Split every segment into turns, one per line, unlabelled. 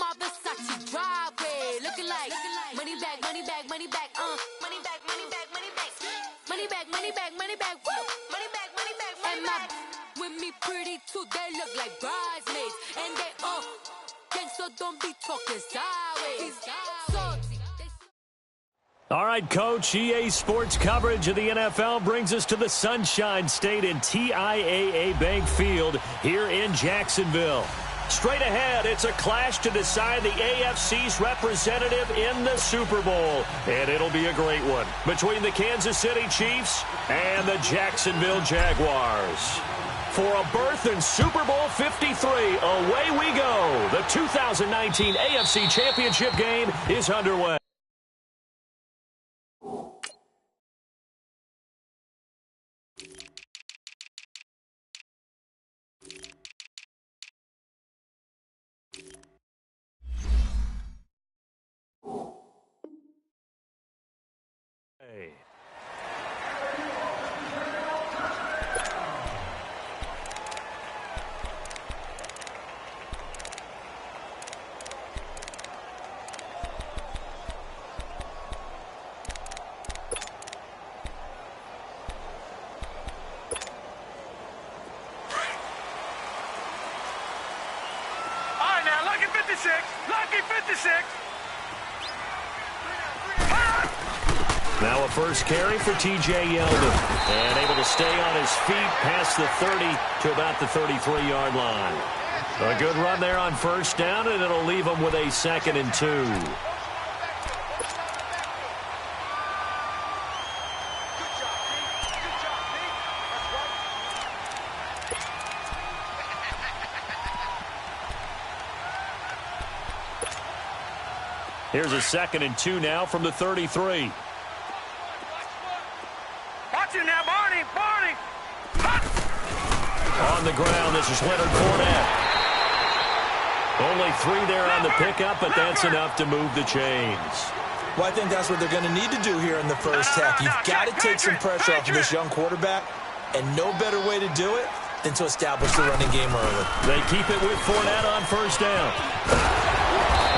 my Versace driveway. Looking like money back, money back, money back, money back, money back, money back, money back, money back, money back, woo, money back, money back, money back. With me pretty too, they look like bridesmaids, and they gang, so don't be talking sideways.
All right, Coach, EA Sports coverage of the NFL brings us to the Sunshine State in TIAA Bank Field here in Jacksonville. Straight ahead, it's a clash to decide the AFC's representative in the Super Bowl. And it'll be a great one between the Kansas City Chiefs and the Jacksonville Jaguars. For a berth in Super Bowl 53, away we go. The 2019 AFC Championship game is underway.
Lucky 56.
Now a first carry for T.J. Yeldon. And able to stay on his feet past the 30 to about the 33-yard line. A good run there on first down, and it'll leave him with a 2nd and 2. Here's a 2nd and 2 now from the 33.
Watch it now, Barney.
On the ground, this is Leonard Fournette. Only 3 there on the pickup, but that's enough to move the chains.
Well, I think that's what they're going to need to do here in the first half. You've got to take some pressure off of this young quarterback, and no better way to do it than to establish the running game early.
They keep it with Fournette on first down.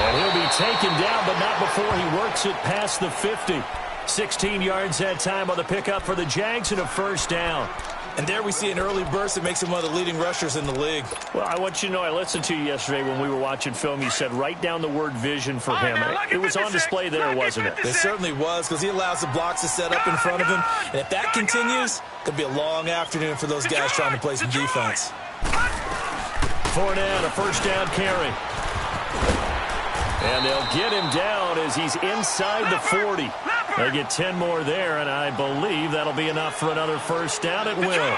And he'll be taken down, but not before he works it past the 50. 16 yards that time on the pickup for the Jags and a first down.
And there we see an early burst that makes him one of the leading rushers in the league.
Well, I want you to know, I listened to you yesterday when we were watching film. You said write down the word vision for him. It was on display there, wasn't it?
It certainly was, because he allows the blocks to set up in front of him. And if that continues, it could be a long afternoon for those guys trying to play some defense.
Fournette, a first down carry. And they'll get him down as he's inside the 40. They get 10 more there, and I believe that'll be enough for another first down. It will.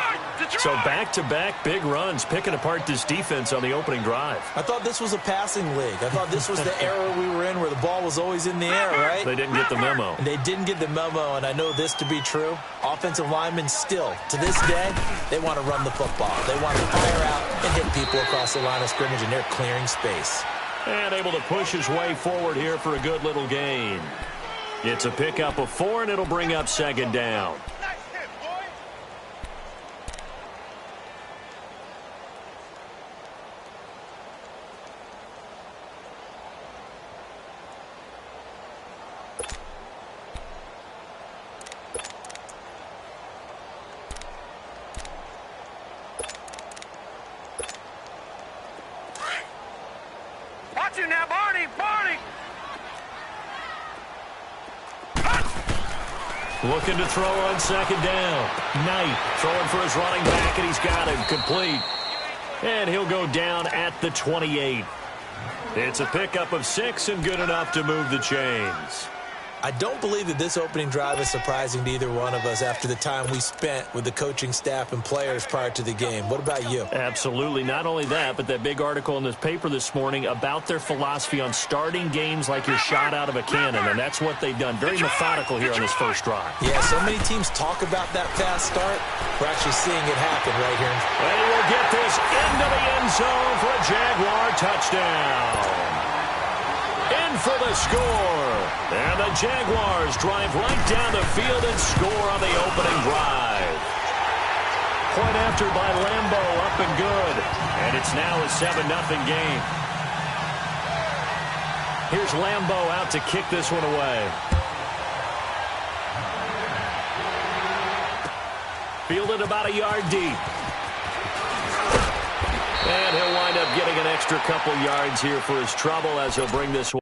So back-to-back big runs, picking apart this defense on the opening drive.
I thought this was a passing league. I thought this was the era we were in where the ball was always in the air, right?
They didn't get the memo.
They didn't get the memo, and I know this to be true. Offensive linemen still, to this day, they want to run the football. They want to fire out and hit people across the line of scrimmage, and they're clearing space.
And able to push his way forward here for a good little gain. It's a pickup of 4, and it'll bring up 2nd down.
Watch it now, Barney.
Looking to throw on 2nd down. Knight throwing for his running back, and he's got him complete. And he'll go down at the 28. It's a pickup of 6 and good enough to move the chains.
I don't believe that this opening drive is surprising to either one of us after the time we spent with the coaching staff and players prior to the game. What about you?
Absolutely. Not only that, but that big article in this paper this morning about their philosophy on starting games like you're shot out of a cannon, and that's what they've done. Very methodical here on this first drive.
Yeah, so many teams talk about that fast start. We're actually seeing it happen right here.
And he will get this into the end zone for a Jaguar touchdown. In for the score. And the Jaguars drive right down the field and score on the opening drive. Point after by Lambeau, up and good. And it's now a 7-0 game. Here's Lambeau out to kick this one away. Fielded about a yard deep. And he'll wind up getting an extra couple yards here for his trouble as he'll bring this one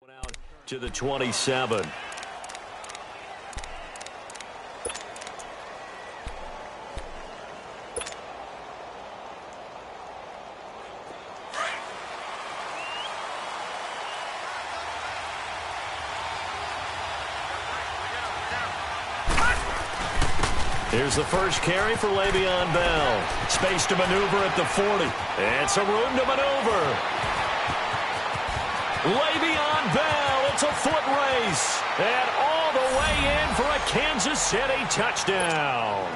out to the 27. Here's the first carry for Le'Veon Bell. Space to maneuver at the 40. And some room to maneuver. Le'Veon Bell, it's a foot race. And all the way in for a Kansas City touchdown.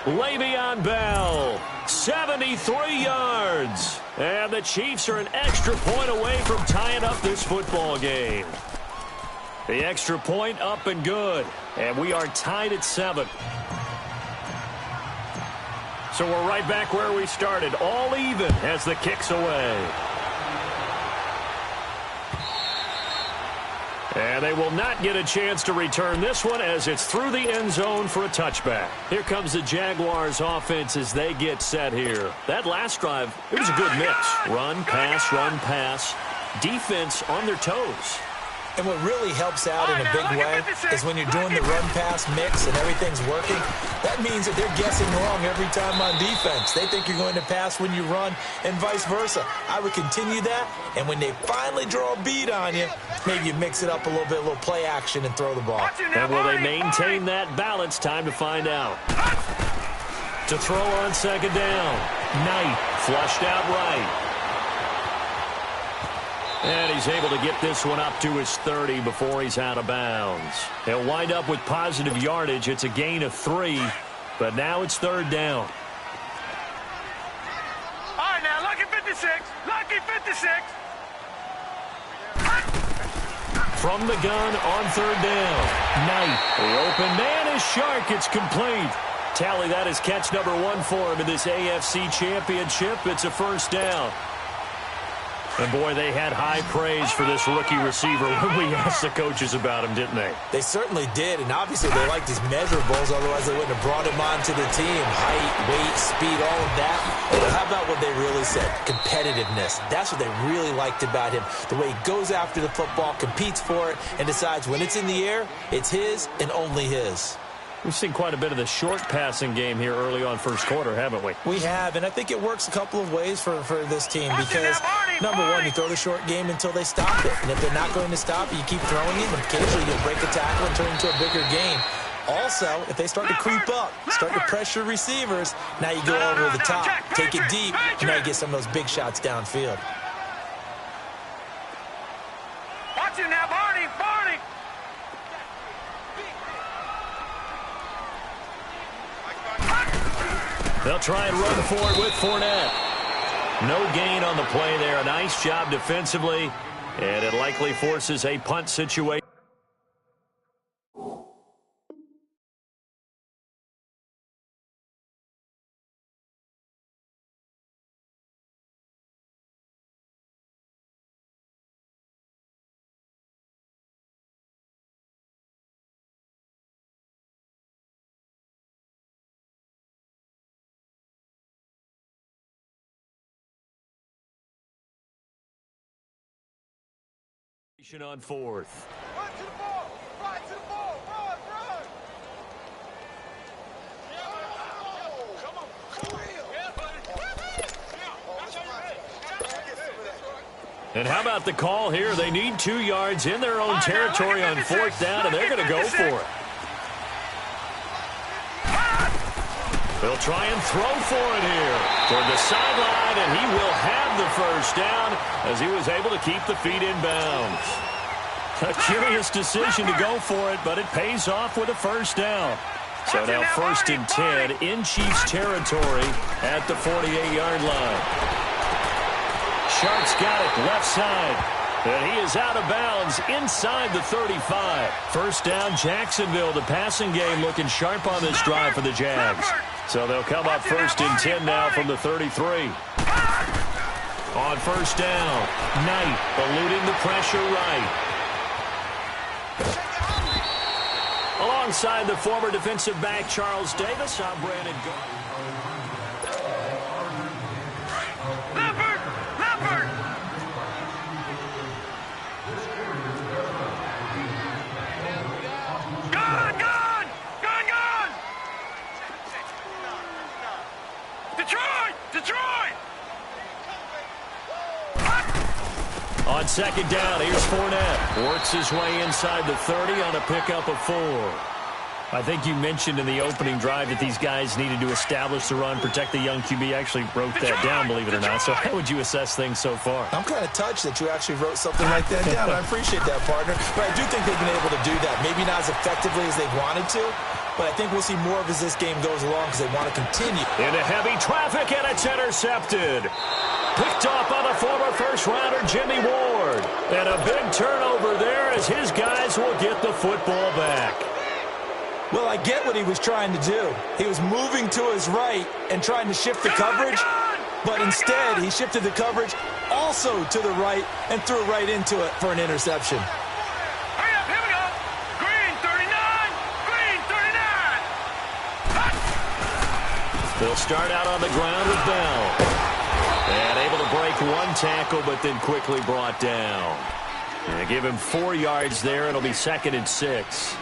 Le'Veon Bell, 73 yards. And the Chiefs are an extra point away from tying up this football game. The extra point up and good. And we are tied at 7. So we're right back where we started. All even as the kick's away. And they will not get a chance to return this one as it's through the end zone for a touchback. Here comes the Jaguars offense as they get set here. That last drive, it was a good mix. Run, pass, defense on their toes.
And what really helps out in a big way is when you're doing the run-pass mix and everything's working, that means that they're guessing wrong every time on defense. They think you're going to pass when you run and vice versa. I would continue that, and when they finally draw a beat on you, maybe you mix it up a little bit, a little play action, and throw the ball.
And will they maintain that balance? Time to find out. To throw on second down. Knight flushed out right. And he's able to get this one up to his 30 before he's out of bounds. He'll wind up with positive yardage. It's a gain of 3, but now it's third down.
All right, now, lucky 56. Lucky 56.
From the gun on third down. Knight, the open man is Shark. It's complete. Tally, that is catch number 1 for him in this AFC Championship. It's a first down. And, boy, they had high praise for this rookie receiver when we asked the coaches about him, didn't they?
They certainly did, and obviously they liked his measurables, otherwise they wouldn't have brought him onto the team. Height, weight, speed, all of that. But how about what they really said? Competitiveness. That's what they really liked about him. The way he goes after the football, competes for it, and decides when it's in the air, it's his and only his.
We've seen quite a bit of the short passing game here early on first quarter, haven't we?
We have, and I think it works a couple of ways for this team because, number one, you throw the short game until they stop it. And if they're not going to stop it, you keep throwing it, and occasionally you'll break a tackle and turn into a bigger game. Also, if they start to creep up, start to pressure receivers, now you go over the top, take it deep, and now you get some of those big shots downfield.
Watch it now, Barney.
They'll try and run for it with Fournette. No gain on the play there. A nice job defensively, and it likely forces a punt situation. On fourth.
Run to the ball. Run to the ball. Run. Come on.
And how about the call here? They need 2 yards in their own territory on fourth down, and they're going to go for it. They'll try and throw for it here toward the sideline, and he will have the first down as he was able to keep the feet in bounds. A curious decision to go for it, but it pays off with a first down. So now first and 10 in Chiefs territory at the 48-yard line. Shark's got it left side. And he is out of bounds inside the 35. First down, Jacksonville. The passing game looking sharp on this drive for the Jags. So they'll come up first and 10 now from the 33. On first down, Knight eluding the pressure right. Alongside the former defensive back Charles Davis, I'm Brandon Garden. On second down, here's Fournette. Works his way inside the 30 on a pickup of 4. I think you mentioned in the opening drive that these guys needed to establish the run, protect the young QB. I actually wrote that down, believe it or not. So how would you assess things so far?
I'm kind of touched that you actually wrote something like that down. I appreciate that, partner. But I do think they've been able to do that. Maybe not as effectively as they wanted to, but I think we'll see more of as this game goes along because they want to continue.
Into heavy traffic, and it's intercepted. Picked off by the former first-rounder Jimmy Ward. And a big turnover there as his guys will get the football back.
Well, I get what he was trying to do. He was moving to his right and trying to shift the coverage, but instead he shifted the coverage also to the right and threw right into it for an interception.
Hurry up, here we go. Green 39, green 39.
They'll start out on the ground with Bell. And able to break one tackle, but then quickly brought down. And they give him 4 yards there. It'll be 2nd and 6.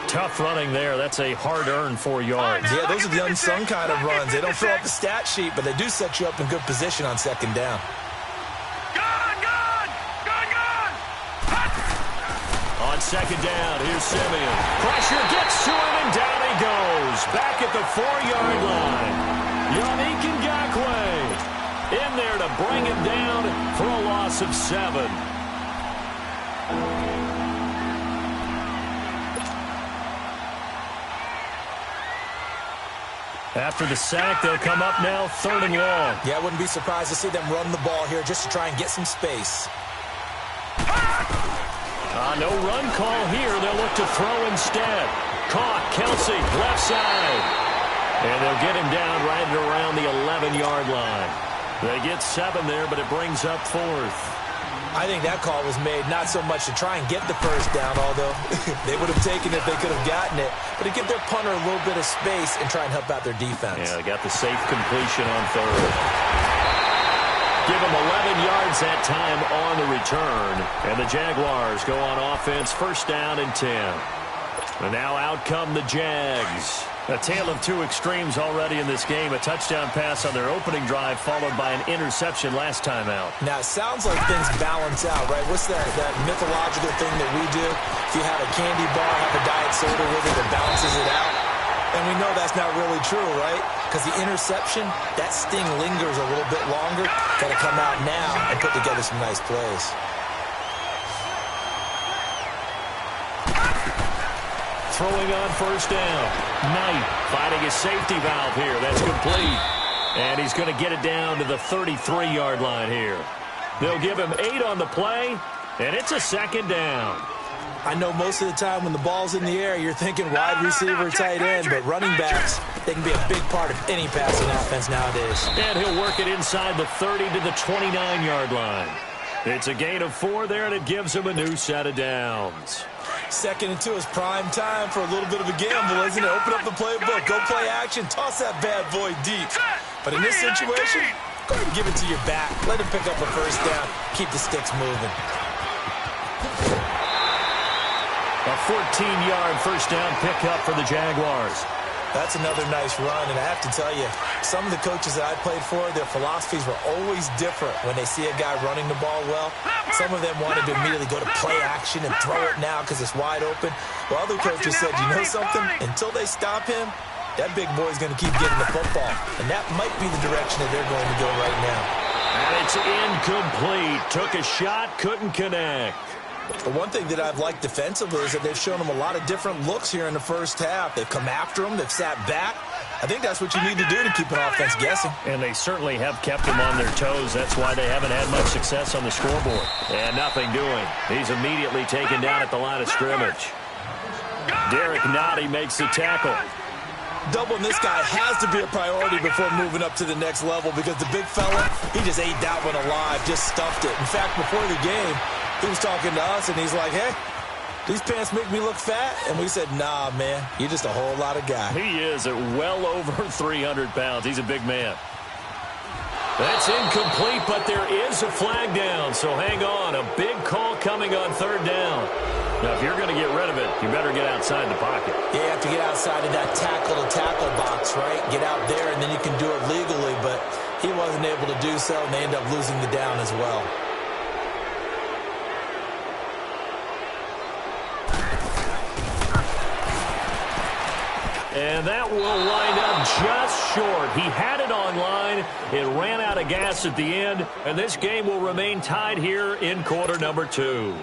Tough running there. That's a hard-earned 4 yards.
Yeah, those are the unsung kind of runs. They don't fill up the stat sheet, but they do set you up in good position on second down.
On second down, here's Simeon. Pressure gets to him, and down he goes. Back at the 4-yard line. Yannick Ngakoue in there to bring him down for a loss of 7. After the sack, they'll come up now 3rd and long.
Yeah, I wouldn't be surprised to see them run the ball here just to try and get some space.
No run call here. They'll look to throw instead. Caught, Kelsey, left side. And they'll get him down right around the 11-yard line. They get 7 there, but it brings up 4th.
I think that call was made not so much to try and get the first down, although they would have taken it if they could have gotten it, but to give their punter a little bit of space and try and help out their defense.
Yeah, they got the safe completion on 3rd. Give them 11 yards that time on the return, and the Jaguars go on offense, 1st down and 10. And now out come the Jags. A tale of 2 extremes already in this game. A touchdown pass on their opening drive followed by an interception last time out.
Now, it sounds like things balance out, right? What's that mythological thing that we do? If you have a candy bar, have a diet soda with it, it balances it out. And we know that's not really true, right? Because the interception, that sting lingers a little bit longer. Got to come out now and put together some nice plays.
Throwing on 1st down. Knight finding a safety valve here. That's complete. And he's going to get it down to the 33-yard line here. They'll give him 8 on the play, and it's a 2nd down.
I know most of the time when the ball's in the air, you're thinking wide receiver, tight end, but running backs, they can be a big part of any passing offense nowadays.
And he'll work it inside the 30 to the 29-yard line. It's a gain of 4 there, and it gives him a new set of downs.
2nd and 2 is prime time for a little bit of a gamble, isn't it? Open up the playbook, go play action, toss that bad boy deep. But in this situation, go ahead and give it to your back. Let him pick up a 1st down. Keep the sticks moving.
A 14-yard 1st down pickup for the Jaguars.
That's another nice run, and I have to tell you, some of the coaches that I played for, their philosophies were always different when they see a guy running the ball well. Some of them wanted to immediately go to play action and throw it now because it's wide open. While other coaches said, you know something? Until they stop him, that big boy's going to keep getting the football. And that might be the direction that they're going to go right now.
And it's incomplete. Took a shot, couldn't connect.
But one thing that I've liked defensively is that they've shown them a lot of different looks here in the 1st half. They've come after them. They've sat back. I think that's what you need to do to keep an offense guessing.
And they certainly have kept them on their toes. That's why they haven't had much success on the scoreboard. And nothing doing. He's immediately taken down at the line of scrimmage. Derek Nottie makes the tackle.
Doubling this guy has to be a priority before moving up to the next level because the big fella, he just ate that one alive, just stuffed it. In fact, before the game, he was talking to us, and he's like, hey, these pants make me look fat? And we said, nah, man, you're just a whole lot of guy.
He is at well over 300 pounds. He's a big man. That's incomplete, but there is a flag down, so hang on. A big call coming on third down. Now, if you're going to get rid of it, you better get outside the pocket.
Yeah, you have to get outside of that tackle-to-tackle box, right? Get out there, and then you can do it legally, but he wasn't able to do so, and they end up losing the down as well.
And that will wind up just short. He had it on line. It ran out of gas at the end, and this game will remain tied here in quarter number 2.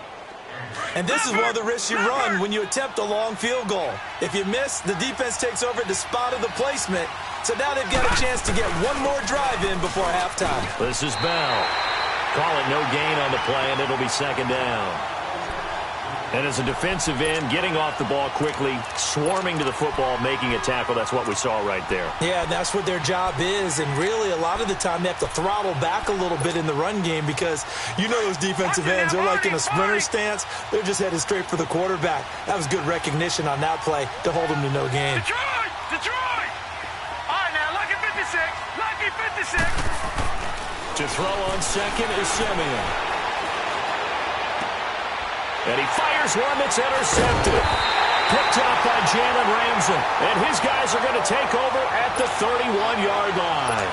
And this is one of the risks you run when you attempt a long field goal. If you miss, the defense takes over the spot of the placement. So now they've got a chance to get one more drive in before halftime.
This is Bell. Call it no gain on the play, and it'll be second down. And as a defensive end, getting off the ball quickly, swarming to the football, making a tackle, that's what we saw right there.
Yeah, and that's what their job is. And really, a lot of the time, they have to throttle back a little bit in the run game because you know those defensive ends, they're like in a sprinter stance. They're just headed straight for the quarterback. That was good recognition on that play to hold them to no gain.
Detroit! Detroit! All right, now, lucky 56. Lucky 56.
To throw on second is Simeon. And he fires one that's intercepted. Picked up by Jalen Ramsey. And his guys are going to take over at the 31-yard line.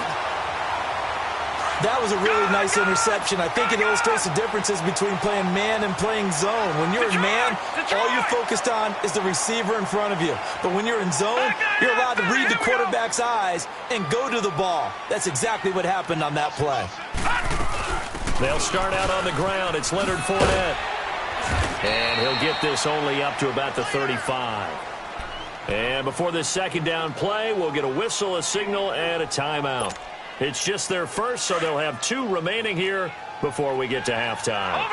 That was a really nice interception. I think it illustrates the differences between playing man and playing zone. When you're in man, all you're focused on is the receiver in front of you. But when you're in zone, you're allowed to read the quarterback's eyes and go to the ball. That's exactly what happened on that play.
They'll start out on the ground. It's Leonard Fournette. And he'll get this only up to about the 35. And before this second down play, we'll get a whistle, a signal, and a timeout. It's just their first, so they'll have 2 remaining here before we get to halftime.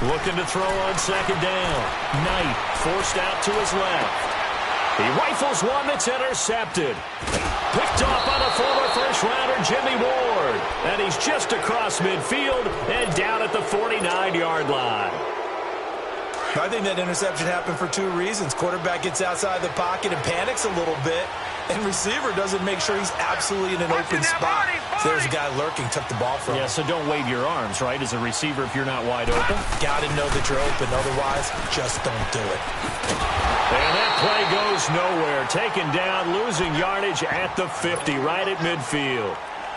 Looking to throw on second down. Knight forced out to his left. He rifles one that's intercepted. Picked off by the former first-rounder Jimmy Ward. And he's just across midfield and down at the 49-yard line.
I think that interception happened for 2 reasons. Quarterback gets outside the pocket and panics a little bit. And receiver doesn't make sure he's absolutely in an open spot. So there's a guy lurking, took the ball from him.
Yeah, so don't wave your arms, right, as a receiver if you're not wide open.
Got to know that you're open. Otherwise, just don't do it.
And that play goes nowhere. Taken down, losing yardage at the 50, right at midfield.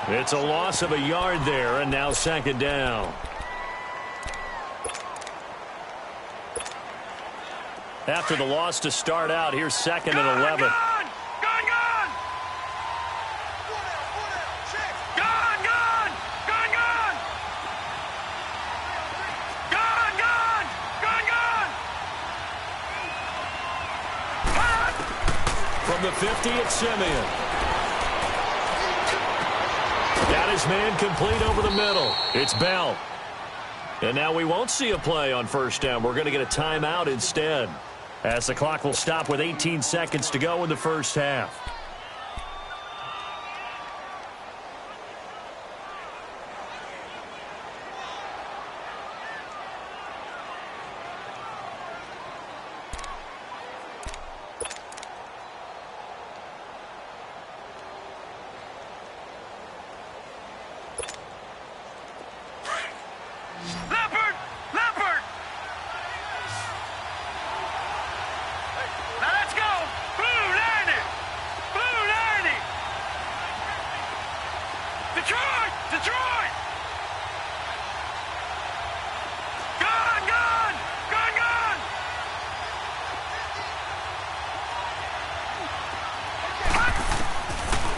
It's a loss of a yard there, and now second down. After the loss to start out, here's second and 11. From the 50, it's Simeon. Got his man complete over the middle. It's Bell. And now we won't see a play on first down. We're going to get a timeout instead, as the clock will stop with 18 seconds to go in the first half.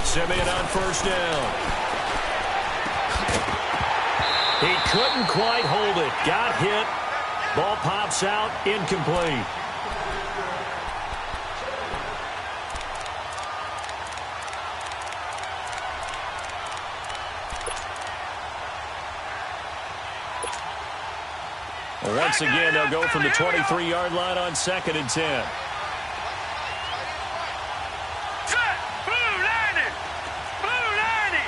Simeon on first down. He couldn't quite hold it. Got hit. Ball pops out. Incomplete. once again, they'll go from the 23-yard line on 2nd and 10.
Set. Blue 90. Blue 90.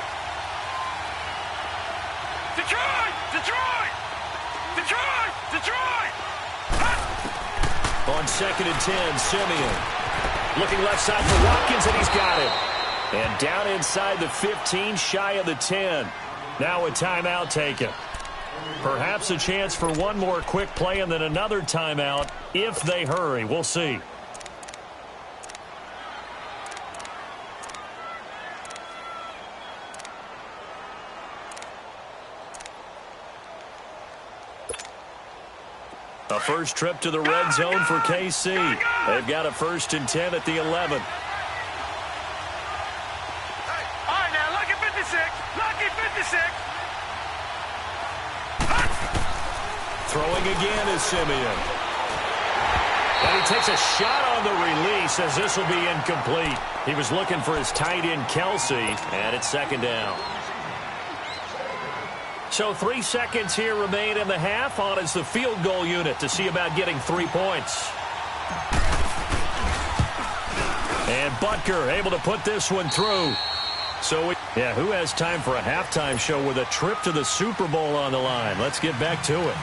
Detroit. Detroit. Detroit. Detroit.
On 2nd and 10, Simeon. Looking left side for Watkins, and he's got it. And down inside the 15, shy of the 10. Now a timeout taken. Perhaps a chance for one more quick play and then another timeout if they hurry. We'll see. A first trip to the red zone for KC. They've got a 1st and 10 at the 11.
All right, now, lucky 56. Lucky 56.
Throwing again is Simeon. And he takes a shot on the release as this will be incomplete. He was looking for his tight end, Kelsey, and it's 2nd down. So 3 seconds here remain in the half. On is the field goal unit to see about getting 3 points. And Butker able to put this one through. So, who has time for a halftime show with a trip to the Super Bowl on the line? Let's get back to it.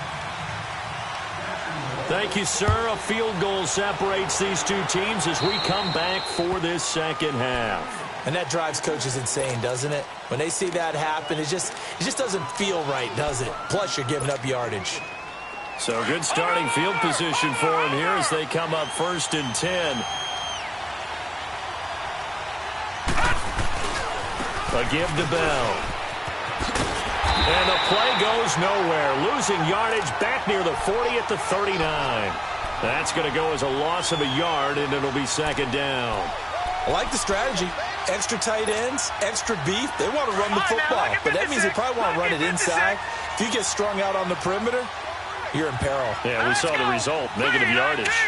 Thank you, sir. A field goal separates these two teams as we come back for this second half.
And that drives coaches insane, doesn't it? When they see that happen, it just doesn't feel right, does it? Plus, you're giving up yardage.
So good starting field position for them here as they come up 1st and 10. A give to Bell. And the play goes nowhere. Losing yardage back near the 40 at the 39. That's going to go as a loss of a yard, and it'll be 2nd down.
I like the strategy. Extra tight ends, extra beef. They want to run the football, but that means they probably want to run it inside. If you get strung out on the perimeter, you're in peril.
Yeah, we saw the result, negative yardage.
3-19.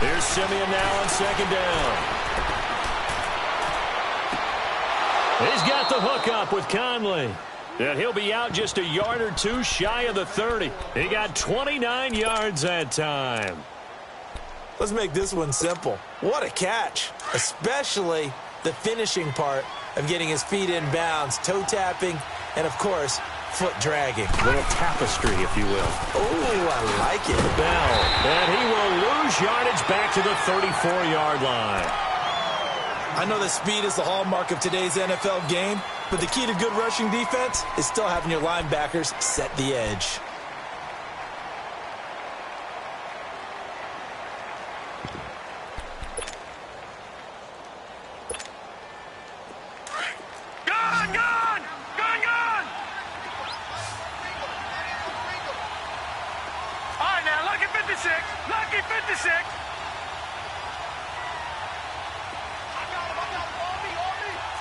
Here's Simeon now on 2nd down. He's got the hook up with Conley. And he'll be out just a yard or two shy of the 30. He got 29 yards that time.
Let's make this one simple. What a catch, especially the finishing part of getting his feet in bounds, toe tapping, and, of course, foot dragging.
A little tapestry, if you will.
Oh, I like it.
Bell, and he will lose yardage back to the 34-yard line.
I know that speed is the hallmark of today's NFL game, but the key to good rushing defense is still having your linebackers set the edge.
Lucky 56.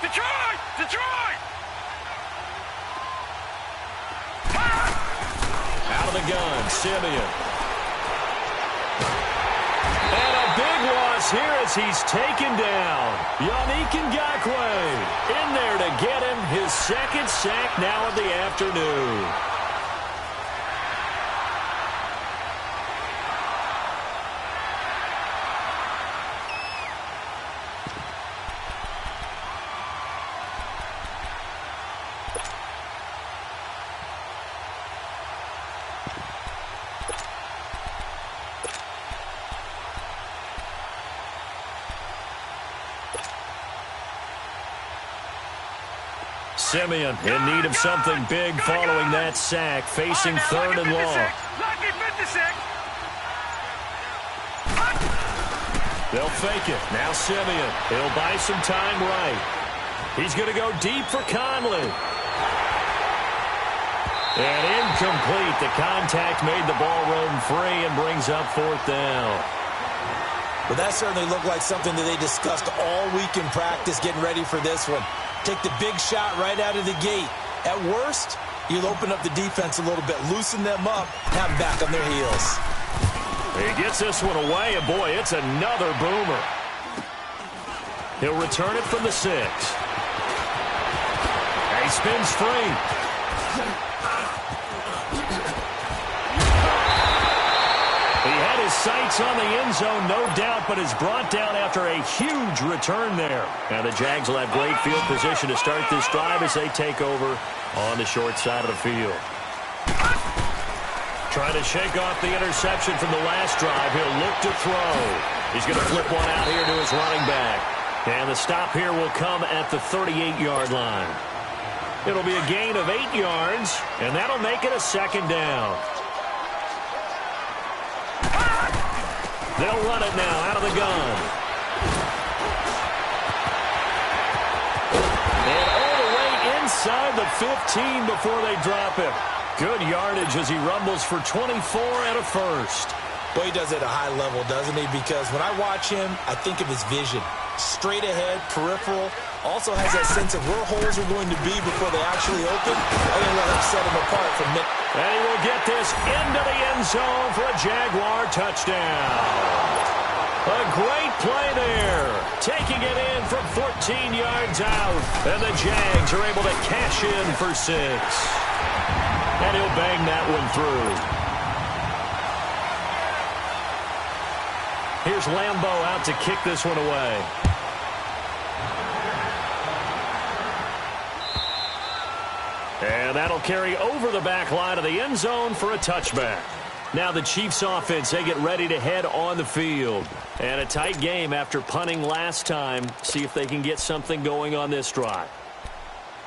Detroit! Detroit!
Out of the gun, Simeon. And a big loss here as he's taken down. Yannick Ngakoue in there to get him his 2nd sack now of the afternoon. Simeon in need of something big following that sack, facing 3rd and long.
Lucky 56.
They'll fake it. Now Simeon. He'll buy some time right. He's going to go deep for Conley. And incomplete. The contact made the ball roam free and brings up 4th down.
Well, that certainly looked like something that they discussed all week in practice getting ready for this one. Take the big shot right out of the gate. At worst, you'll open up the defense a little bit, loosen them up, have them back on their heels.
He gets this one away, and boy, it's another boomer. He'll return it from the 6. And spins free. He had his sights on the end zone, no doubt, but is brought down after a huge return there. Now the Jags will have great field position to start this drive as they take over on the short side of the field. Trying to shake off the interception from the last drive. He'll look to throw. He's going to flip one out here to his running back. And the stop here will come at the 38-yard line. It'll be a gain of 8 yards, and that'll make it a second down. They'll run it now out of the gun. And all the way inside the 15 before they drop him. Good yardage as he rumbles for 24 and a first.
Well, he does it at a high level, doesn't he? Because when I watch him, I think of his vision. Straight ahead, peripheral. Also has that sense of where holes are going to be before they actually open. I think that'll set him apart from Nick.
And he will get this into the end zone for a Jaguar touchdown. A great play there. Taking it in from 14 yards out. And the Jags are able to cash in for 6. And he'll bang that one through. Here's Lambeau out to kick this one away. And that'll carry over the back line of the end zone for a touchback. Now the Chiefs offense, they get ready to head on the field. And a tight game after punting last time. See if they can get something going on this drive.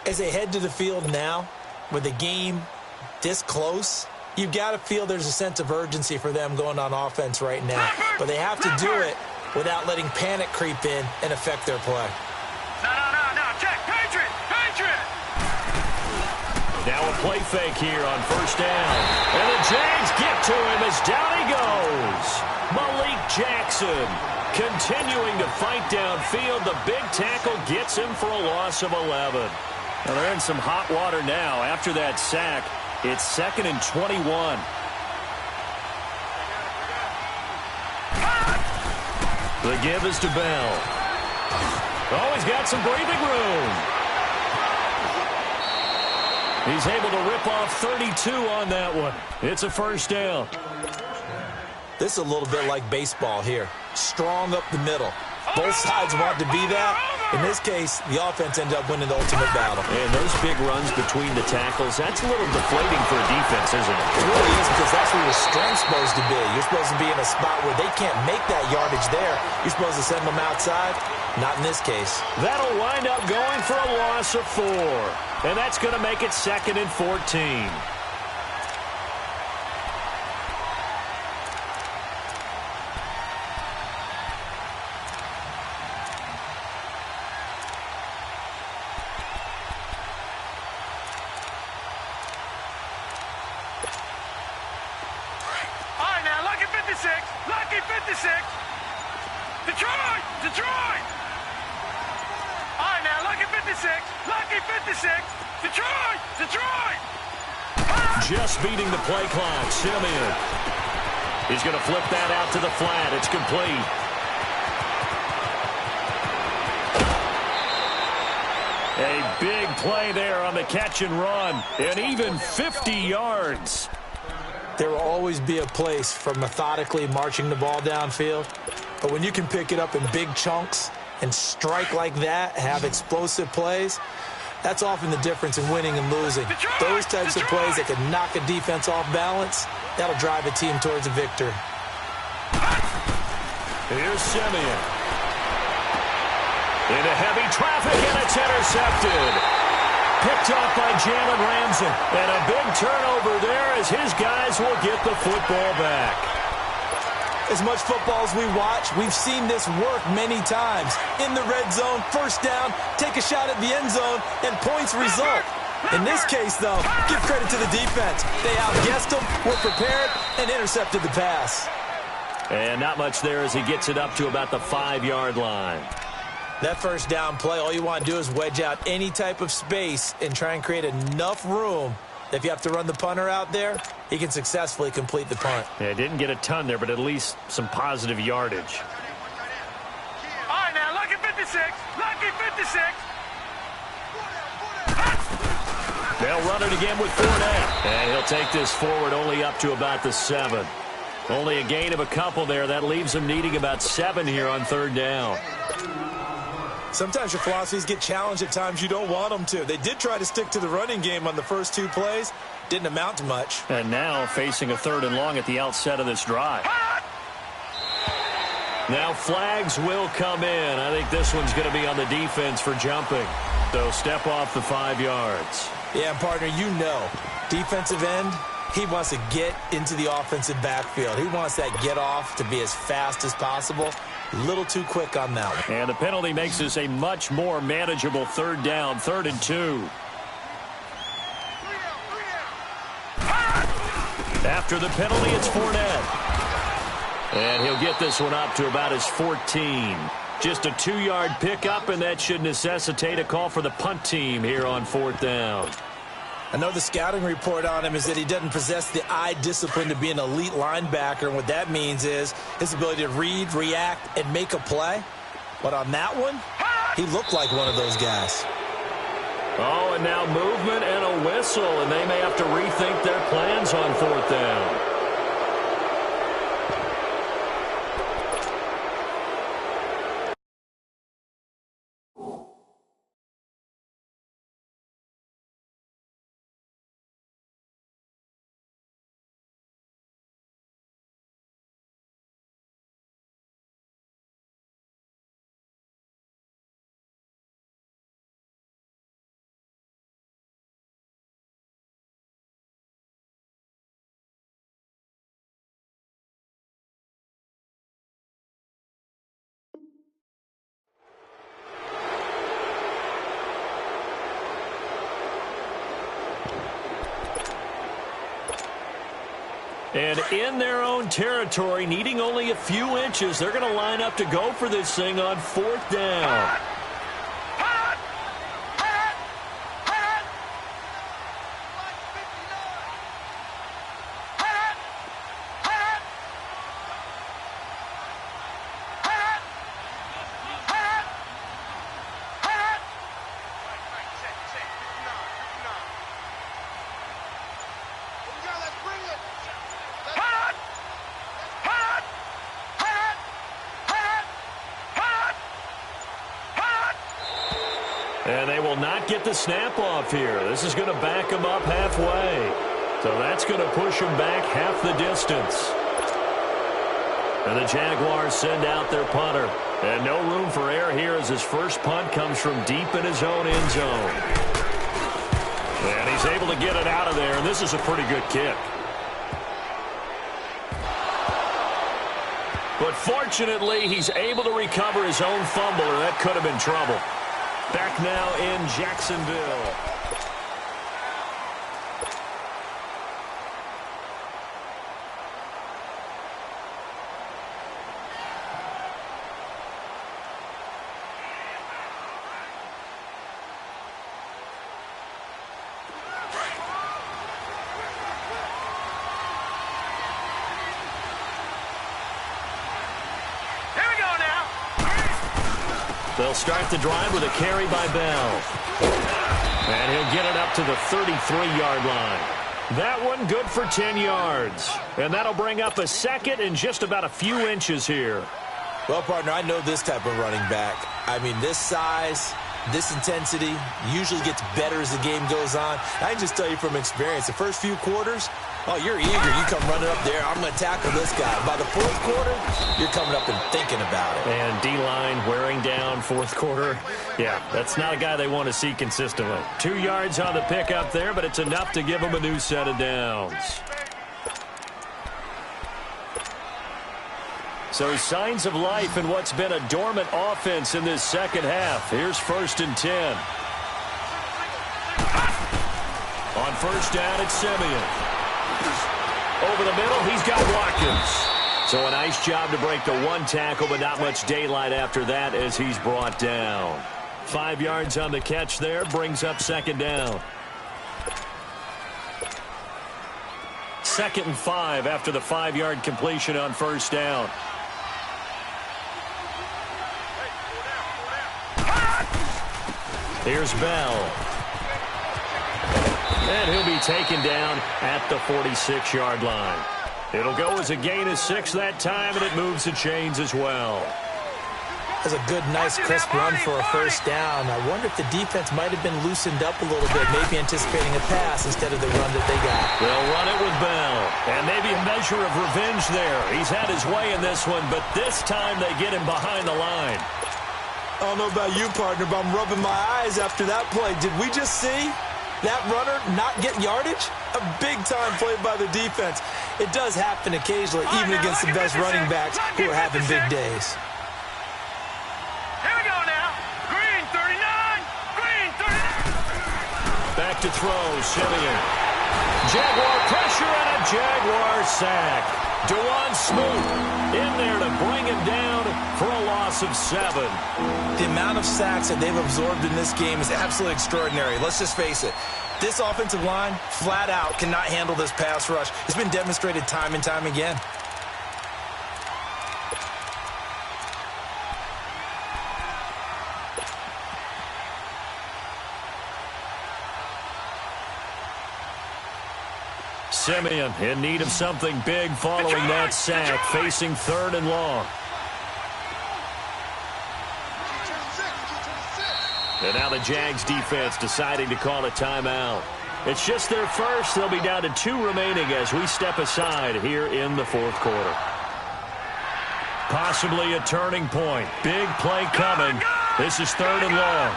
As they head to the field now, with the game this close, you've got to feel there's a sense of urgency for them going on offense right now. But they have to do it without letting panic creep in and affect their play.
No. Check. Patriot.
Now a play fake here on first down. And the Jags get to him as down he goes. Malik Jackson continuing to fight downfield. The big tackle gets him for a loss of 11. Now they're in some hot water now after that sack. It's 2nd and 21. The give is to Bell. Oh, he's got some breathing room. He's able to rip off 32 on that one. It's a first down.
This is a little bit like baseball here. Strong up the middle. Both sides want to be that. In this case, the offense ended up winning the ultimate battle.
And those big runs between the tackles, that's a little deflating for a defense, isn't it?
It really is, because that's where your strength's supposed to be. You're supposed to be in a spot where they can't make that yardage there. You're supposed to send them outside. Not in this case.
That'll wind up going for a loss of 4. And that's going to make it 2nd and 14.
Lucky 56. Detroit. All right, now, lucky 56. Lucky 56. Detroit.
Just beating the play clock. Simeon. He's going to flip that out to the flat. It's complete. A big play there on the catch and run. And even 50 yards.
There will always be a place for methodically marching the ball downfield. But when you can pick it up in big chunks and strike like that, have explosive plays, that's often the difference in winning and losing. Those types of plays that can knock a defense off balance, that'll drive a team towards a victory.
Here's Simeon. Into heavy traffic, and it's intercepted. Picked off by Jalen Ramsey. And a big turnover there as his guys will get the football back.
As much football as we watch, we've seen this work many times. In the red zone, first down, take a shot at the end zone, and points result. In this case, though, give credit to the defense. They outguessed them, were prepared, and intercepted the pass.
And not much there as he gets it up to about the 5-yard line.
That first down play, all you want to do is wedge out any type of space and try and create enough room that if you have to run the punter out there, he can successfully complete the punt.
Yeah, didn't get a ton there, but at least some positive yardage.
All right, now, lucky 56. Lucky 56.
They'll run it again with Fournette. And he'll take this forward only up to about the 7. Only a gain of a couple there. That leaves him needing about 7 here on 3rd down.
Sometimes your philosophies get challenged at times you don't want them to. They did try to stick to the running game on the first 2 plays. Didn't amount to much.
And now facing a 3rd and long at the outset of this drive. Now flags will come in. I think this one's going to be on the defense for jumping. So step off the 5 yards.
Yeah, partner, you know, defensive end, he wants to get into the offensive backfield. He wants that get off to be as fast as possible. A little too quick on that one.
And the penalty makes this a much more manageable 3rd down, 3rd and 2. After the penalty, it's Fournette. And he'll get this one up to about his 14. Just a 2-yard pickup, and that should necessitate a call for the punt team here on 4th down.
I know the scouting report on him is that he doesn't possess the eye discipline to be an elite linebacker, and what that means is his ability to read, react, and make a play. But on that one, he looked like one of those guys.
Oh, and now movement and a whistle, and they may have to rethink their plans on 4th down. And in their own territory, needing only a few inches, they're going to line up to go for this thing on 4th down. And they will not get the snap off here. This is going to back them up halfway. So that's going to push them back half the distance. And the Jaguars send out their punter. And no room for error here as his first punt comes from deep in his own end zone. And he's able to get it out of there, and this is a pretty good kick. But fortunately, he's able to recover his own fumble, or that could have been trouble. Back now in Jacksonville. They'll start the drive with a carry by Bell. And he'll get it up to the 33-yard line. That one good for 10 yards. And that'll bring up a second and just about a few inches here.
Well, partner, I know this type of running back. I mean, this size, this intensity usually gets better as the game goes on. I can just tell you from experience, the first few quarters, oh, you're eager. You come running up there. I'm going to tackle this guy. By the fourth quarter, you're coming up and thinking about it.
And D-line wearing down fourth quarter. Yeah, that's not a guy they want to see consistently. 2 yards on the pickup there, but it's enough to give them a new set of downs. So signs of life in what's been a dormant offense in this second half. Here's 1st and 10. On first down, it's Simeon. Over the middle, he's got Watkins. So a nice job to break the one tackle, but not much daylight after that as he's brought down. 5 yards on the catch there, brings up 2nd down. 2nd and 5 after the 5-yard completion on first down. Here's Bell. And he'll be taken down at the 46-yard line. It'll go as a gain of 6 that time, and it moves the chains as well.
That's a good, nice, crisp run for a first down. I wonder if the defense might have been loosened up a little bit, maybe anticipating a pass instead of the run that they got.
They'll run it with Bell. And maybe a measure of revenge there. He's had his way in this one, but this time they get him behind the line.
I don't know about you, partner, but I'm rubbing my eyes after that play. Did we just see that runner not get yardage? A big-time play by the defense. It does happen occasionally, even against the best running backs who are having big days.
Here we go now. Green 39. Green 39.
Back to throw, Simeon. Jaguar pressure and a Jaguar sack. Dewan Smoot in there to bring him down for a loss of 7.
The amount of sacks that they've absorbed in this game is absolutely extraordinary. Let's just face it. This offensive line, flat out, cannot handle this pass rush. It's been demonstrated time and time again.
Simeon in need of something big following that sack, facing 3rd and long. And now the Jags defense deciding to call a timeout. It's just their first. They'll be down to 2 remaining as we step aside here in the 4th quarter. Possibly a turning point. Big play coming. This is 3rd and long.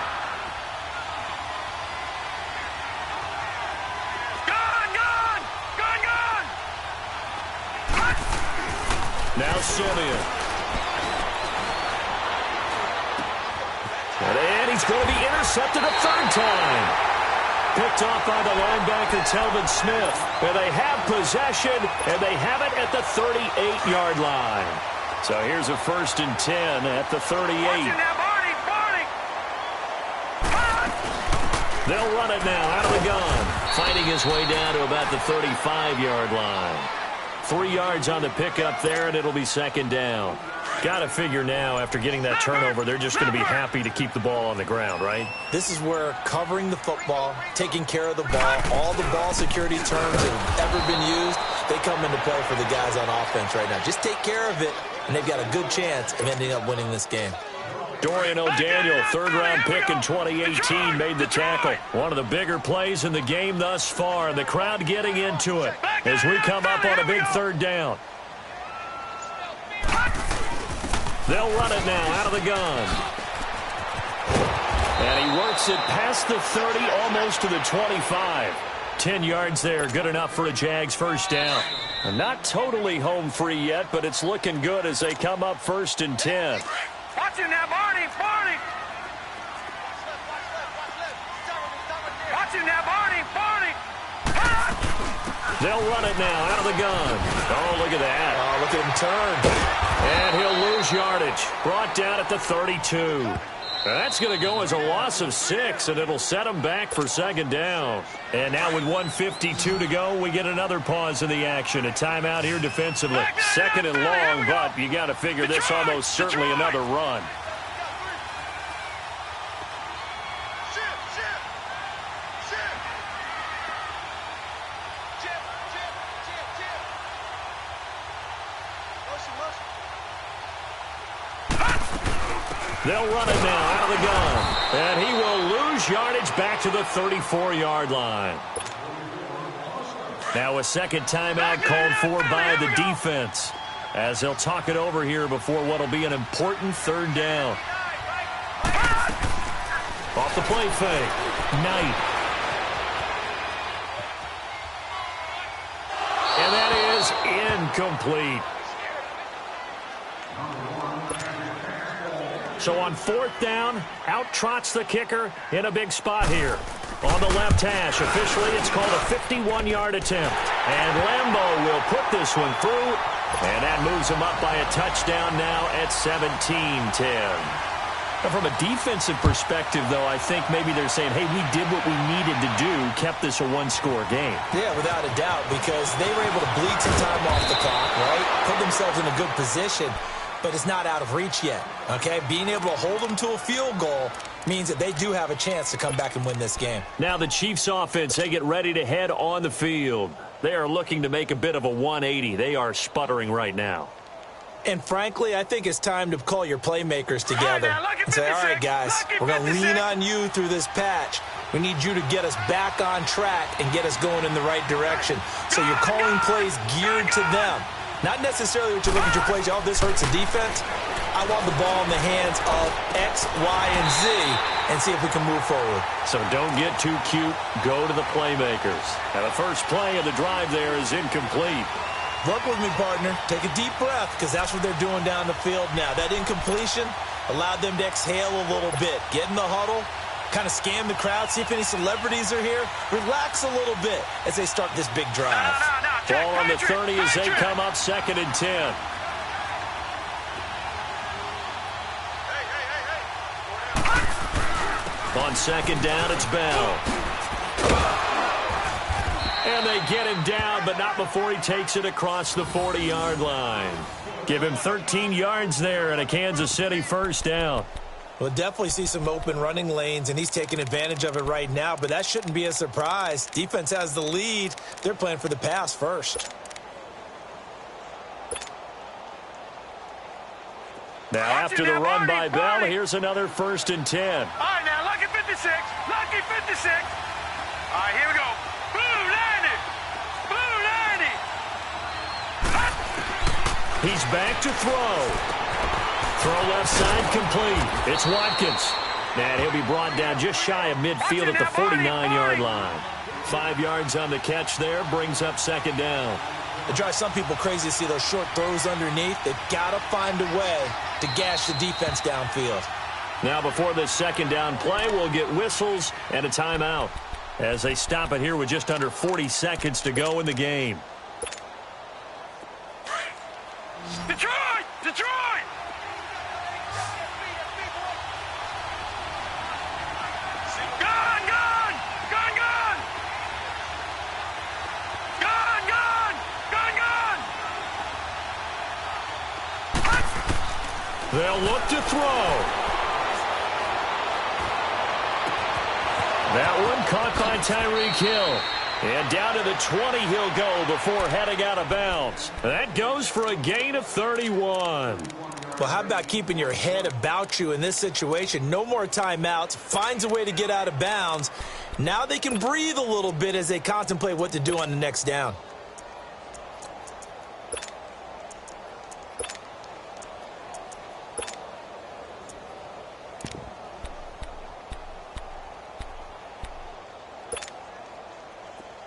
Now Simeon. And he's going to be intercepted a 3rd time. Picked off by the linebacker, Telvin Smith. And they have possession, and they have it at the 38-yard line. So here's a 1st and 10 at the 38. They'll run it now out of the gun. Finding his way down to about the 35-yard line. 3 yards on the pickup there, and it'll be 2nd down. Got to figure now, after getting that turnover, they're just going to be happy to keep the ball on the ground, right?
This is where covering the football, taking care of the ball, all the ball security terms that have ever been used, they come into play for the guys on offense right now. Just take care of it, and they've got a good chance of ending up winning this game.
Dorian O'Daniel, 3rd-round pick in 2018, made the tackle. One of the bigger plays in the game thus far, and the crowd getting into it as we come up on a big 3rd down. They'll run it now out of the gun. And he works it past the 30, almost to the 25. 10 yards there, good enough for a Jags 1st down. And not totally home free yet, but it's looking good as they come up 1st and 10.
Watch him now, Barney. Watch him now, Barney.
They'll run it now out of the gun. Oh, look at that.
Oh, look at him turn.
And he'll lose yardage. Brought down at the 32. That's going to go as a loss of 6, and it'll set him back for 2nd down. And now with 1:52 to go, we get another pause in the action. A timeout here defensively. 2nd and long, but you got to figure this almost certainly another run. They'll run it now out of the gun. And he will lose yardage back to the 34-yard line. Now a 2nd timeout called for by the defense, as they'll talk it over here before what will be an important 3rd down. Off the play fake. Knight. And that is incomplete. So on 4th down, out trots the kicker in a big spot here. On the left hash, officially it's called a 51-yard attempt. And Lambeau will put this one through, and that moves him up by a touchdown now at 17-10. Now from a defensive perspective, though, I think maybe they're saying, hey, we did what we needed to do, kept this a 1-score game.
Yeah, without a doubt, because they were able to bleed some time off the clock, right? Put themselves in a good position. but it's not out of reach yet, okay? Being able to hold them to a field goal means that they do have a chance to come back and win this game.
Now the Chiefs offense, they get ready to head on the field. They are looking to make a bit of a 180. They are sputtering right now.
And frankly, I think it's time to call your playmakers together and say, all right, guys, we're going to lean on you through this patch. We need you to get us back on track and get us going in the right direction. So you're calling plays geared to them. Not necessarily what you look at your plays, oh, this hurts the defense. I want the ball in the hands of X, Y, and Z and see if we can move forward.
So don't get too cute. Go to the playmakers. Now the first play of the drive there is incomplete.
Work with me, partner. Take a deep breath because that's what they're doing down the field now. That incompletion allowed them to exhale a little bit. Get in the huddle, kind of scan the crowd, see if any celebrities are here. Relax a little bit as they start this big drive.
Ball on the 30 as they come up 2nd and 10. On 2nd down, it's Bell. And they get him down, but not before he takes it across the 40-yard line. Give him 13 yards there and a Kansas City first down.
We'll definitely see some open running lanes, and he's taking advantage of it right now, but that shouldn't be a surprise. Defense has the lead. They're playing for the pass first.
Now, after the run by Bell, here's another 1st and 10.
All right, now, lucky 56. Lucky 56. All right, here we go. Blue 90. Blue 90.
He's back to throw. Throw left side complete. It's Watkins. And he'll be brought down just shy of midfield at the 49-yard line. 5 yards on the catch there, brings up 2nd down.
It drives some people crazy to see those short throws underneath. They've got to find a way to gash the defense downfield.
Now before this 2nd down play, we'll get whistles and a timeout as they stop it here with just under 40 seconds to go in the game.
Detroit! Detroit! Gone! Gone! Gone! Gone! Gone! Gone! Gone! Gone!
They'll look to throw. That one caught by Tyreek Hill. And down to the 20 he'll go before heading out of bounds. That goes for a gain of 31.
Well, how about keeping your head about you in this situation? No more timeouts. Finds a way to get out of bounds. Now they can breathe a little bit as they contemplate what to do on the next down.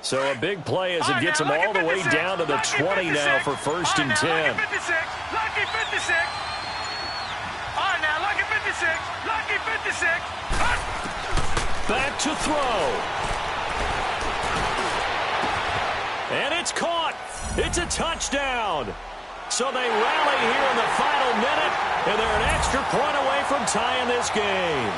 So a big play as it gets them all the way down to the 20 now for 1st and 10.
Lucky 56. Lucky 56. All right, now, lucky 56. Lucky 56.
Back to throw. And it's caught. It's a touchdown. So they rally here in the final minute, and they're an extra point away from tying this game.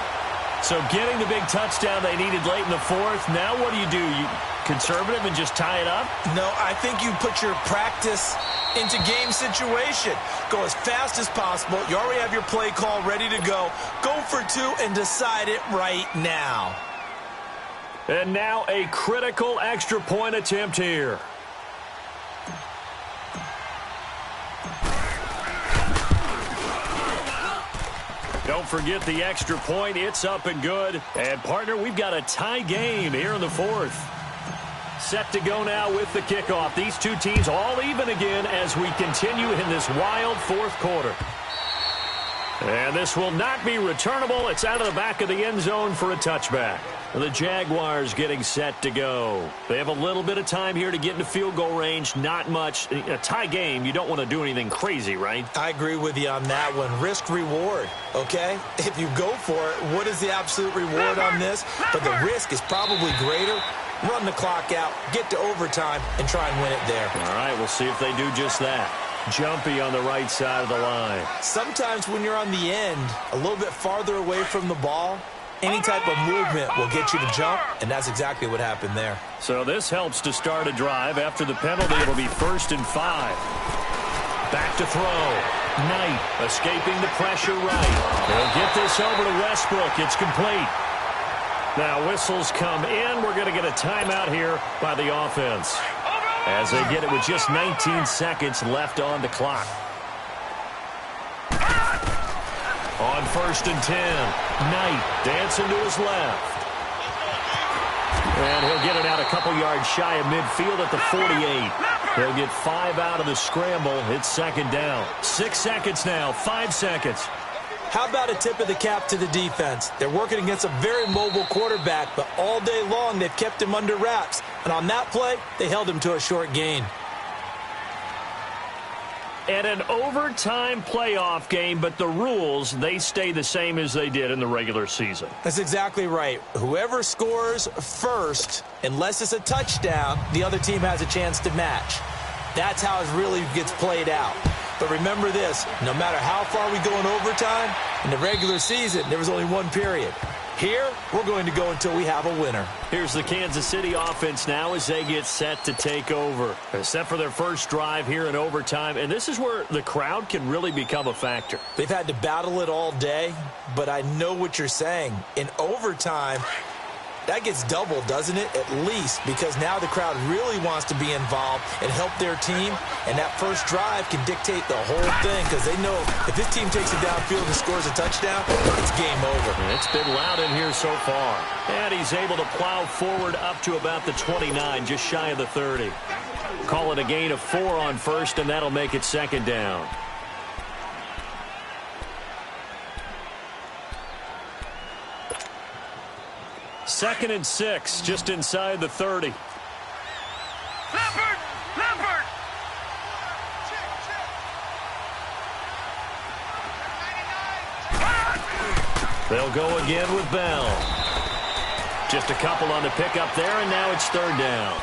So getting the big touchdown they needed late in the 4th. Now what do? You conservative and just tie it up?
No, I think you put your practice into game situation. Go as fast as possible. You already have your play call ready to go. Go for 2 and decide it right now.
And now a critical extra point attempt here. Don't forget the extra point. It's up and good. And, partner, we've got a tie game here in the 4th. Set to go now with the kickoff. These two teams all even again as we continue in this wild 4th quarter. And this will not be returnable. It's out of the back of the end zone for a touchback. The Jaguars getting set to go. They have a little bit of time here to get into field goal range. Not much. A tie game, you don't want to do anything crazy, right?
I agree with you on that one. Risk-reward, okay? If you go for it, what is the absolute reward on this? But the risk is probably greater. Run the clock out, get to overtime, and try and win it there.
All right, we'll see if they do just that. Jumpy on the right side of the line.
Sometimes when you're on the end, a little bit farther away from the ball, any type of movement will get you to jump, and that's exactly what happened there.
So this helps to start a drive. After the penalty, it'll be 1st and 5. Back to throw. Knight escaping the pressure right. They'll get this over to Westbrook. It's complete. Now whistles come in. We're going to get a timeout here by the offense, as they get it with just 19 seconds left on the clock. On 1st and 10, Knight dancing to his left. And he'll get it out a couple yards shy of midfield at the 48. He'll get 5 out of the scramble. It's 2nd down. 6 seconds now, 5 seconds.
How about a tip of the cap to the defense? They're working against a very mobile quarterback, but all day long they've kept him under wraps. And on that play, they held him to a short gain.
And an overtime playoff game, but the rules, they stay the same as they did in the regular season.
That's exactly right. Whoever scores first, unless it's a touchdown, the other team has a chance to match. That's how it really gets played out. But remember this, no matter how far we go in overtime, in the regular season, there was only one period. Here, we're going to go until we have a winner.
Here's the Kansas City offense now as they get set to take over. They're set for their first drive here in overtime, and this is where the crowd can really become a factor.
They've had to battle it all day, but I know what you're saying. In overtime, that gets doubled, doesn't it? At least, because now the crowd really wants to be involved and help their team, and that first drive can dictate the whole thing, because they know if this team takes it downfield and scores a touchdown, it's game over.
It's been loud in here so far, and he's able to plow forward up to about the 29, just shy of the 30. Call it a gain of 4 on 1st, and that'll make it 2nd down. Second and 6, just inside the 30.
Leopard!
They'll go again with Bell. Just a couple on the pickup there, and now it's 3rd down.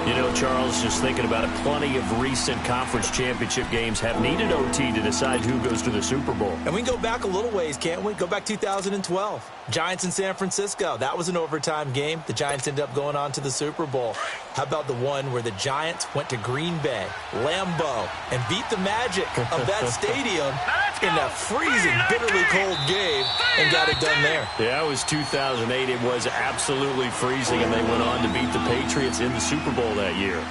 You know, Charles, just thinking about it, plenty of recent conference championship games have needed OT to decide who goes to the Super Bowl.
And we can go back a little ways, can't we? Go back 2012. Giants in San Francisco. That was an overtime game. The Giants ended up going on to the Super Bowl. How about the one where the Giants went to Green Bay, Lambeau, and beat the magic of that stadium in that freezing, bitterly cold game and got it done there?
Yeah, it was 2008. It was absolutely freezing, and they went on to beat the Patriots in the Super Bowl that year.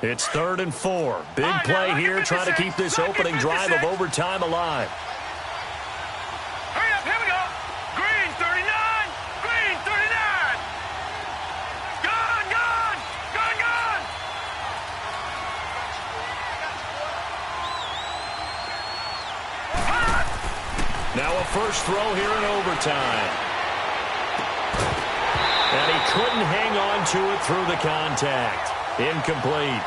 It's 3rd and 4. Big play here, trying to keep this opening drive of overtime alive.
Hurry up, here we go. Green 39. Green 39. Gone.
Now a first throw here in overtime. And he couldn't hang on to it through the contact. Incomplete.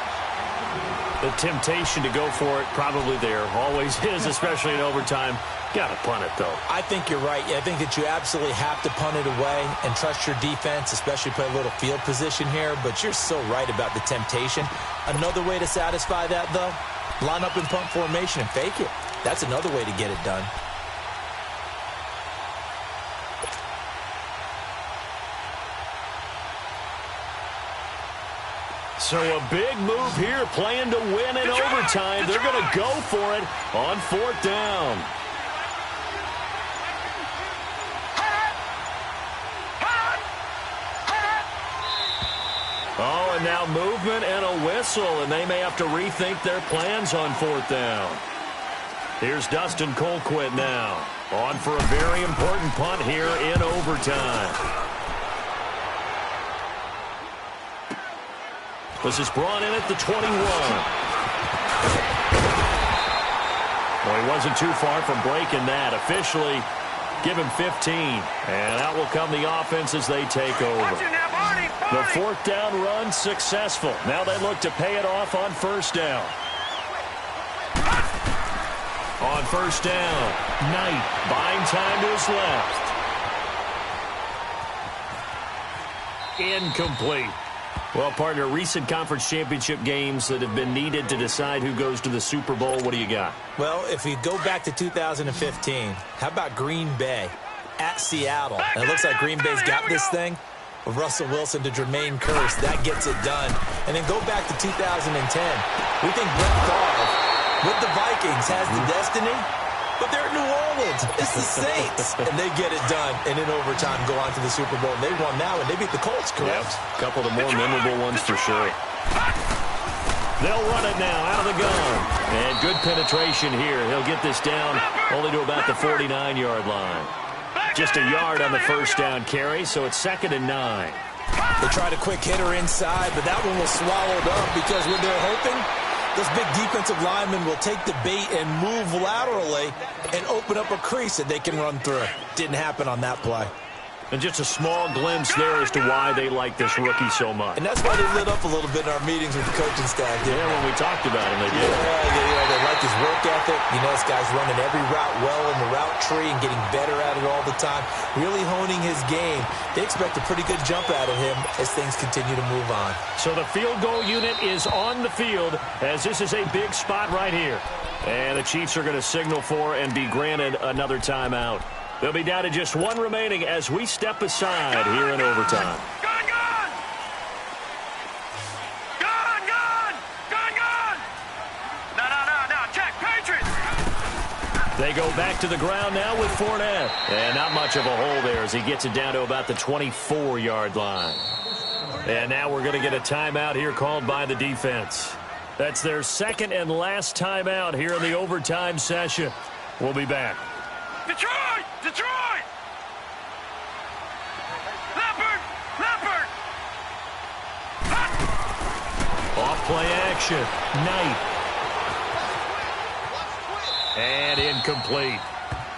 The temptation to go for it probably there. Always is, especially in overtime. Got to punt it, though.
I think you're right. I think that you absolutely have to punt it away and trust your defense, especially play a little field position here. But you're so right about the temptation. Another way to satisfy that, though, line up in punt formation and fake it. That's another way to get it done.
So a big move here, playing to win in overtime. They're going to go for it on 4th down. Oh, and now movement and a whistle, and they may have to rethink their plans on 4th down. Here's Dustin Colquitt now, on for a very important punt here in overtime. This is brought in at the 21. Well, he wasn't too far from breaking that. Officially, give him 15. And out will come the offense as they take over. The 4th down run successful. Now they look to pay it off on 1st down. On 1st down, Knight buying time to his left. Incomplete. Well, partner, recent conference championship games that have been needed to decide who goes to the Super Bowl, what do you got?
Well, if we go back to 2015, how about Green Bay at Seattle? And it looks like Green Bay's got this thing. With Russell Wilson to Jermaine Kearse, that gets it done. And then go back to 2010. We think Brett Favre with the Vikings has the destiny, but they're in New Orleans. It's the Saints. And they get it done. And in overtime, go on to the Super Bowl. They won now, and they beat the Colts, correct?
Yep. A couple of the more memorable ones for sure. They'll run it now out of the gun. And good penetration here. He'll get this down only to about the 49-yard line. Just a yard on the first down carry, so it's 2nd and 9.
They tried a quick hitter inside, but that one was swallowed up because when they're hoping, those big defensive linemen will take the bait and move laterally and open up a crease that they can run through. Didn't happen on that play.
And just a small glimpse there as to why they like this rookie so much.
And that's why they lit up a little bit in our meetings with the coaching staff.
Yeah, when we talked about him, they did.
Yeah, they like his work ethic. You know, this guy's running every route well in the route tree and getting better at it all the time, really honing his game. They expect a pretty good jump out of him as things continue to move on.
So the field goal unit is on the field as this is a big spot right here. And the Chiefs are going to signal for and be granted another timeout. They'll be down to just one remaining as we step aside here in overtime.
Gun! No. Check, Patriots!
They go back to the ground now with Fournette. And not much of a hole there as he gets it down to about the 24-yard line. And now we're going to get a timeout here called by the defense. That's their second and last timeout here in the overtime session. We'll be back.
Detroit! Leopard!
Off play action. Knight. And incomplete.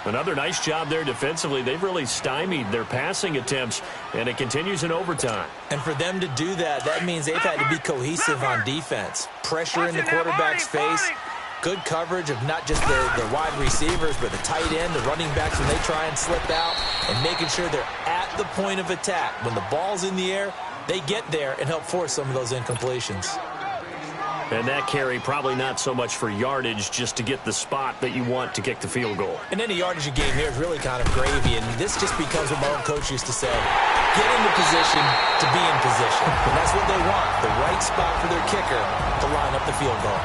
Another nice job there defensively. They've really stymied their passing attempts, and it continues in overtime.
And for them to do that, that means they've had to be cohesive on defense. Pressure in the quarterback's face. Good coverage of not just the wide receivers, but the tight end, the running backs when they try and slip out, and making sure they're at the point of attack. When the ball's in the air, they get there and help force some of those incompletions.
And that carry probably not so much for yardage, just to get the spot that you want to kick the field goal.
And any yardage game here is really kind of gravy, and this just becomes what my own coach used to say, get into position to be in position. And that's what they want, the right spot for their kicker to line up the field goal.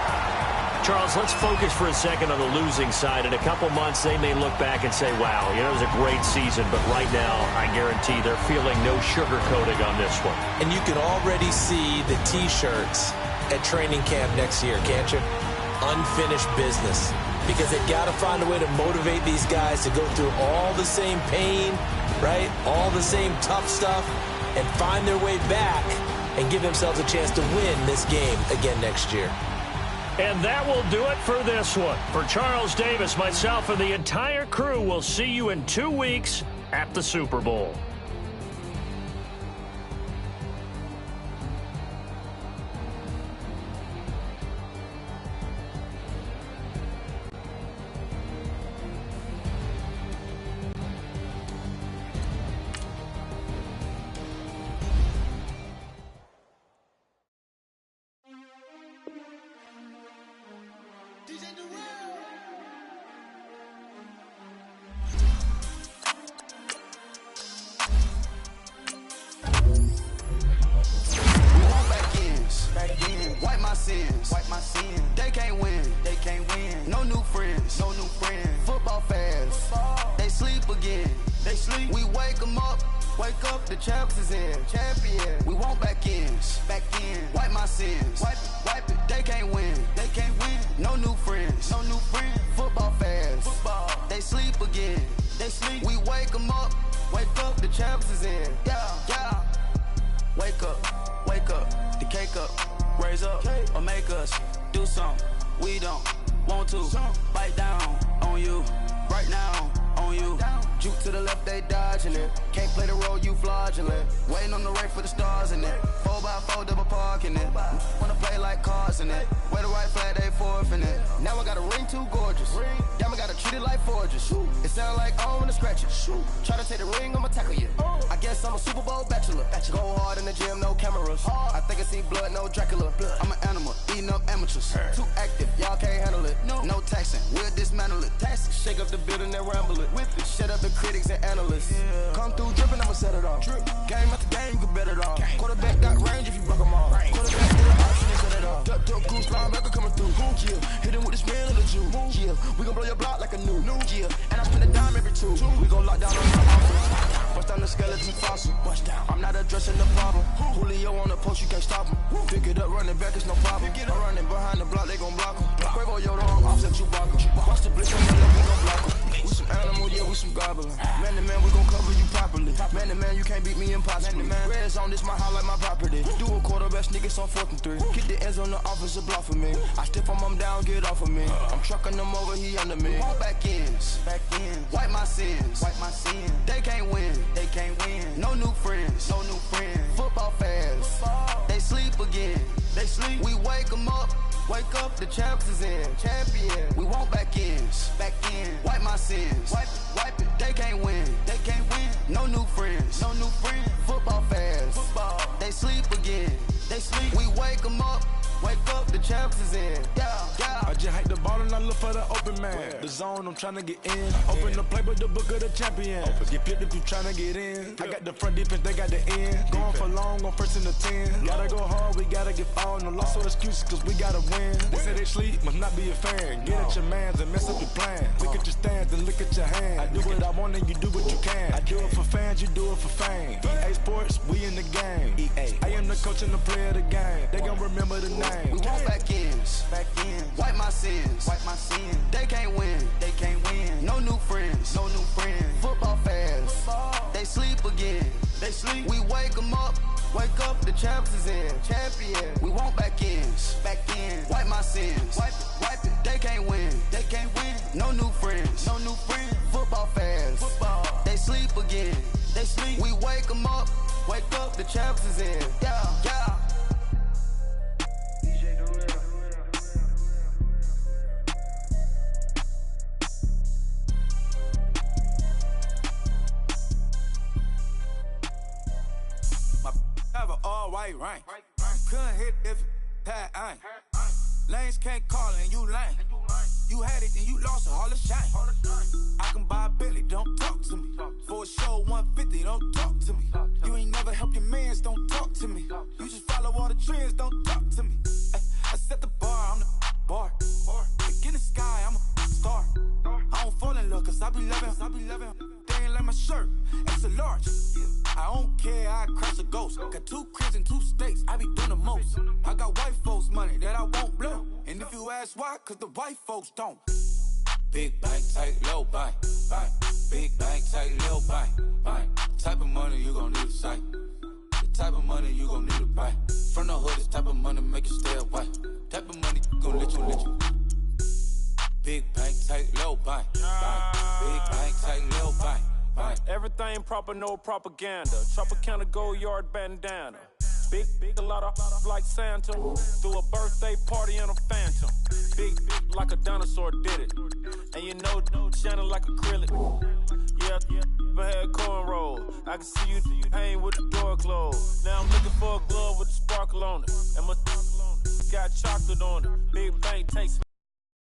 Charles, let's focus for a second on the losing side. In a couple months, they may look back and say, wow, you know, it was a great season, but right now, I guarantee they're feeling no sugarcoating on this one.
And you can already see the T-shirts at training camp next year, can't you? Unfinished business. Because they've got to find a way to motivate these guys to go through all the same pain, right? All the same tough stuff, and find their way back and give themselves a chance to win this game again next year.
And that will do it for this one. For Charles Davis, myself, and the entire crew, we'll see you in 2 weeks at the Super Bowl.
Try to take the ring, I'ma tackle you. I guess I'm a Super Bowl bachelor. Go hard in the gym, no cameras. I think I see blood, no Dracula. I'm an animal, eating up amateurs. Too active, y'all can't handle it. No taxing, we'll dismantle it. Shake up the building and ramble it. Whip it, shut up the critics and analysts. Come through dripping, I'ma set it off. Game after game, you can bet it off. Quarterback got range if you buck them off. Quarterback get an option and set it off. Duck, goose, linebacker coming through. Yeah, hit him with the spin of the Jew. Yeah, we gon' blow your block like a new. Yeah, and I spend a dime every two. We gon' lock down on our offense. Bust down the skeleton fossil. I'm not addressing the problem. Julio on the post, you can't stop him. Pick it up, running back, it's no problem. I'm running behind the block, they gon' block him. Quavo Yoda, I'm offset Chewbacca. Watch the blitz on the left, we gon' block him. We some animal, yeah, we some goblin. Man to man, we gon' cover you properly. Man to man, you can't beat me impossibly. Red zone, this my highlight, my property. Do a quarterback, niggas on 4th and 3. Get the ends on the offensive block for me. I stiff him down, get off of me. I'm trucking them over, he under me. All back ends, wipe my sins, They can't win, No new friends, Football fans, they sleep again. We wake them up. Wake up, the champs is in. Champion. We want back ends. Wipe my sins. Wipe it. They can't win. No new friends. Football fans. They sleep again. We wake them up. Wake up, the champs is in. Yeah.
I just hate the ball and I look for the open man. The zone, I'm trying to get in. Open the playbook, the book of the champion. Get flipped if you trying to get in. I got the front defense, they got the end. Going for long, on 1st and the 10. Gotta go hard, we gotta get all. No loss or excuses, cause we gotta win. They say they sleep, must not be a fan. Get at your mans and mess up your plan. Look at your stands and look at your hands. I do what I want and you do what you can. I do it for fans, you do it for fame. EA Sports, we in the game. I am the coach and the player of the game. They gon' remember the name.
We want back ends. Wipe my sins. They can't win. No new friends. Football fans. They sleep again. We wake them up. Wake up, the champs is in. Champion. We want back ends. Wipe my sins. Wipe it. They can't win. No new friends. Football fans. They sleep again. We wake them up. Wake up, the champs is in. Yeah.
Have an all-white rank. Couldn't hit if it had ain't. Lanes can't call and you lame. You had it and you lost it, all the shame. I can buy a Billy, don't talk to me. For a show 150, don't talk to me. You ain't never help your mans, don't talk to me. You just follow all the trends, don't talk to me. I set the bar, I'm the bar. Look in the sky, I'm a star. I don't fall in love cause I be loving. They ain't like my shirt, it's a large. I don't care, I crash a ghost. Got 2 cribs and 2 states, I be doing the most. I got white folks money that I won't blow. And if you ask why, cause the white folks don't. Big bank, tight, low bank. Big bank, tight, low bank. Type of money you gon' need to sight. The type of money you gon' need to buy. From the hood, this type of money make you stay away. Type of money gon' let you. Big bank, tight, low bank. Big bank, tight, low bank.
Everything proper, no propaganda. Tropicana gold yard bandana. Big, a lot of like Santa. Threw a birthday party in a phantom. Big like a dinosaur did it. And you know, shining like acrylic. Yeah, I had cornrow. I can see you hang with the door closed. Now I'm looking for a glove with a sparkle on it. And my got chocolate on it. Big bank takes